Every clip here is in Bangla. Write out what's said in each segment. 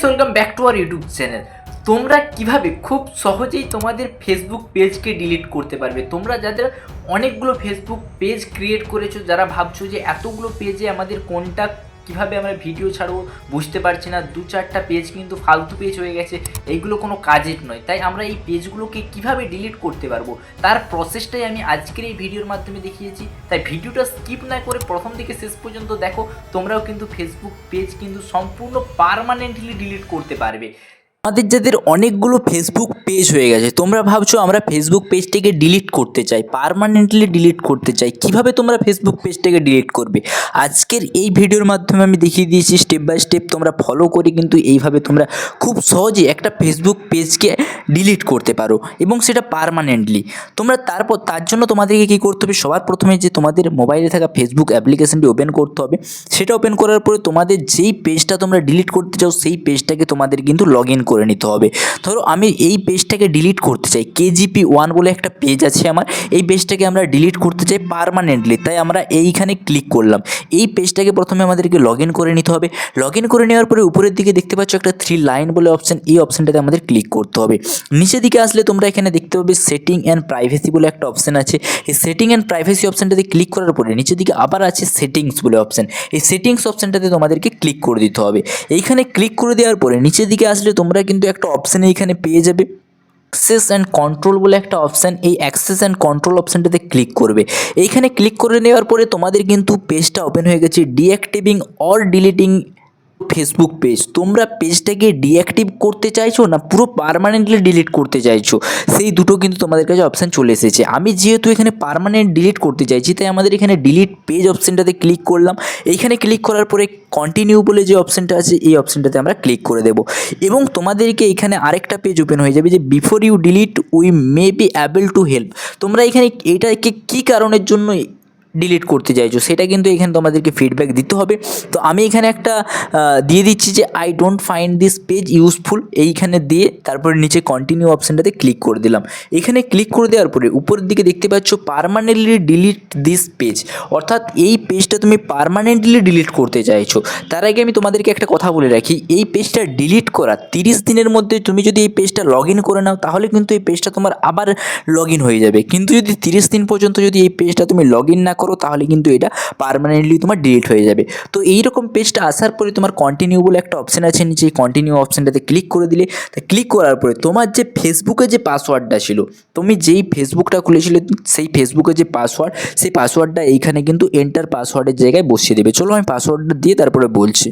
Welcome back to our YouTube channel. তোমরা কিভাবে খুব সহজেই তোমাদের ফেসবুক পেজকে ডিলিট করতে পারবে। তোমরা যাদের অনেকগুলো ফেসবুক পেজ ক্রিয়েট করেছো, যারা ভাবছো যে এতগুলো পেজে আমাদের কোনটা কিভাবে আমরা ভিডিও ছাড়বো বুঝতে পারছি না, 2-4টা পেজ কিন্তু ফালতু পেজ হয়ে গেছে, এইগুলো কোনো কাজের নয়। তাই আমরা এই পেজগুলোকে কিভাবে ডিলিট করতে পারবো তার প্রসেসটাই আমি আজকের এই ভিডিওর মাধ্যমে দেখিয়েছি। তাই ভিডিওটা স্কিপ না করে প্রথম থেকে শেষ পর্যন্ত দেখো, তোমরাও কিন্তু ফেসবুক পেজ কিন্তু সম্পূর্ণ পার্মানেন্টলি ডিলিট করতে পারবে। আমাদের যাদের অনেকগুলো ফেসবুক পেজ হয়ে গেছে, তোমরা ভাবছো আমরা ফেসবুক পেজটাকে ডিলিট করতে চাই, পার্মানেন্টলি ডিলিট করতে চাই, কিভাবে তোমরা ফেসবুক পেজটাকে ডিলিট করবে আজকের এই ভিডিওর মাধ্যমে আমি দেখিয়ে দিয়েছি স্টেপ বাই স্টেপ। তোমরা ফলো করে কিন্তু এইভাবে তোমরা খুব সহজেই একটা ফেসবুক পেজকে ডিলিট করতে পারো এবং সেটা পার্মানেন্টলি। তোমরা তার জন্য তোমাদেরকে কী করতে হবে, সবার প্রথমে যে তোমাদের মোবাইলে থাকা ফেসবুক অ্যাপ্লিকেশনটি ওপেন করতে হবে। সেটা ওপেন করার পরে তোমাদের যেই পেজটা তোমরা ডিলিট করতে চাও সেই পেজটাকে তোমাদের কিন্তু লগ ইন করে নিতে হবে। ধরো আমি এই পেজটাকে ডিলিট করতে চাই, KGP1 বলে একটা পেজ আছে আমার, এই পেজটাকে আমরা ডিলিট করতে চাই পার্মানেন্টলি। তাই আমরা এইখানে ক্লিক করলাম। এই পেজটাকে প্রথমে আমাদেরকে লগ ইন করে নিতে হবে। লগ ইন করে নেওয়ার পরে উপরের দিকে দেখতে পাচ্ছ একটা 3 লাইন বলে অপশান, এই অপশানটাতে আমাদের ক্লিক করতে হবে। নিচের দিকে আসলে তোমরা এখানে দেখতে পাবে সেটিং অ্যান্ড প্রাইভেসি বলে একটা অপশান আছে। এই সেটিং অ্যান্ড প্রাইভেসি অপশানটাতে ক্লিক করার পরে নিচের দিকে আবার আছে সেটিংস বলে অপশান, এই সেটিংস অপশানটাতে তোমাদেরকে ক্লিক করে দিতে হবে। এইখানে ক্লিক করে দেওয়ার পরে নিচের দিকে আসলে তোমরা কিন্তু একটা অপশান এইখানে পেয়ে যাবে, অ্যাক্সেস অ্যান্ড কন্ট্রোল বলে একটা অপশান। এই অ্যাক্সেস অ্যান্ড কন্ট্রোল অপশানটাতে ক্লিক করবে। এইখানে ক্লিক করে নেওয়ার পরে তোমাদের কিন্তু পেজটা ওপেন হয়ে গেছে, ডিঅ্যাক্টিভিং অর ডিলিটিং ফেসবুক পেজ। তোমরা পেজটাকে ডিঅ্যাক্টিভ করতে চাইছো না পুরো পার্মানেন্টলি ডিলিট করতে চাইছো, সেই দুটো কিন্তু তোমাদের কাছে অপশান চলে এসেছে। আমি যেহেতু এখানে পার্মানেন্ট ডিলিট করতে চাইছি, তাই আমাদের এখানে ডিলিট পেজ অপশানটাতে ক্লিক করলাম। এইখানে ক্লিক করার পরে কন্টিনিউ বলে যে অপশানটা আছে, এই অপশানটাতে আমরা ক্লিক করে দেবো এবং তোমাদেরকে এখানে আরেকটা পেজ ওপেন হয়ে যাবে যে before you delete we may be able to help. তোমরা এখানে এটাকে কী কারণের জন্য ডিলিট করতে চাইছো সেটা কিন্তু এখানে তোমাদেরকে ফিডব্যাক দিতে হবে। তো আমি এখানে একটা দিয়ে দিচ্ছি যে I don't find this page useful, এইখানে দিয়ে তারপরে নিচে কন্টিনিউ অপশানটাতে ক্লিক করে দিলাম। এখানে ক্লিক করে দেওয়ার পরে উপরের দিকে দেখতে পাচ্ছ পার্মানেন্টলি ডিলিট দিস পেজ, অর্থাৎ এই পেজটা তুমি পার্মানেন্টলি ডিলিট করতে চাইছো। তার আগে আমি তোমাদেরকে একটা কথা বলে রাখি, এই পেজটা ডিলিট করা 30 দিনের মধ্যে তুমি যদি এই পেজটা লগ ইন করে নাও তাহলে কিন্তু এই পেজটা তোমার আবার লগ ইন হয়ে যাবে। কিন্তু যদি 30 দিন পর্যন্ত যদি এই পেজটা তুমি লগ ইন না করো তাহলে কিন্তু এটা পার্মানেন্টলি তোমার ডিলিট হয়ে যাবে। তো এইরকম পেজটা আসার পরে তোমার কন্টিনিউ বলে একটা অপশান আছে নিচে, কন্টিনিউ অপশানটাতে ক্লিক করে দিলে, তা ক্লিক করার পরে তোমার যে ফেসবুকে যে পাসওয়ার্ডটা ছিল, তুমি যেই ফেসবুকটা খুলেছিলে সেই ফেসবুকের যে পাসওয়ার্ড, সেই পাসওয়ার্ডটা এইখানে কিন্তু এন্টার পাসওয়ার্ডের জায়গায় বসিয়ে দেবে। চলো আমি পাসওয়ার্ডটা দিয়ে তারপরে বলছি।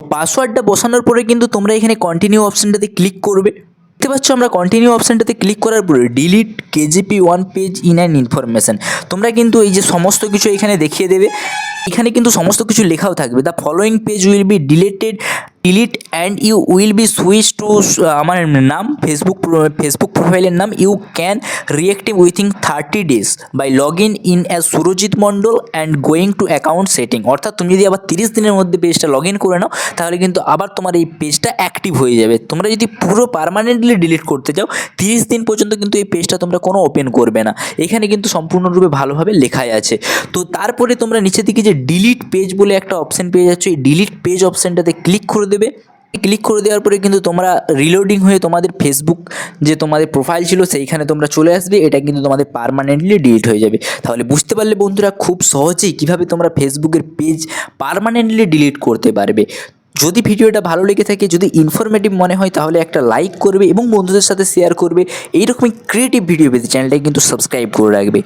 পাসওয়ার্ডটা বসানোর পরে কিন্তু তোমরা এখানে কন্টিনিউ অপশানটাতে ক্লিক করবে। দেখতে পাচ্ছ আমরা কন্টিনিউ অপশানটাতে ক্লিক করার পরে delete KGP1 page in an information, তোমরা কিন্তু এই যে সমস্ত কিছু এখানে দেখিয়ে দেবে। এখানে কিন্তু সমস্ত কিছু লেখাও থাকবে, the following page will be delete and you will be switch to আমার নাম ফেসবুক প্রোফাইলের নাম, you can reactive within 30 days by log in as Surajit Mondal and going to account setting. অর্থাৎ তুমি যদি আবার 30 দিনের মধ্যে পেজটা লগ ইন করে নাও তাহলে কিন্তু আবার তোমার এই পেজটা অ্যাক্টিভ হয়ে যাবে। তোমরা যদি পুরো পার্মানেন্টলি ডিলিট করতে চাও 30 দিন পর্যন্ত কিন্তু এই পেজটা তোমরা কোনো ওপেন করবে না, এখানে কিন্তু সম্পূর্ণরূপে ভালোভাবে লেখাই আছে। তো তারপরে তোমরা নিচের দিকে যে ডিলিট পেজ বলে একটা অপশান পেয়ে যাচ্ছ, এই ডিলিট পেজ অপশানটাতে ক্লিক করে দেবে। ক্লিক করে দেওয়ার পরে কিন্তু তোমরা রিলোডিং হয়ে তোমাদের ফেসবুক যে তোমাদের প্রোফাইল ছিল সেইখানে তোমরা চলে আসবে, এটা কিন্তু তোমাদের পার্মানেন্টলি ডিলিট হয়ে যাবে। তাহলে বুঝতে পারলে বন্ধুরা খুব সহজেই কীভাবে তোমরা ফেসবুকের পেজ পার্মানেন্টলি ডিলিট করতে পারবে। যদি ভিডিওটা ভালো লেগে থাকে, যদি ইনফরমেটিভ মনে হয় তাহলে একটা লাইক করবে এবং বন্ধুদের সাথে শেয়ার করবে। এইরকমই ক্রিয়েটিভ ভিডিও পেতে চ্যানেলটাকে কিন্তু সাবস্ক্রাইব করে রাখবে।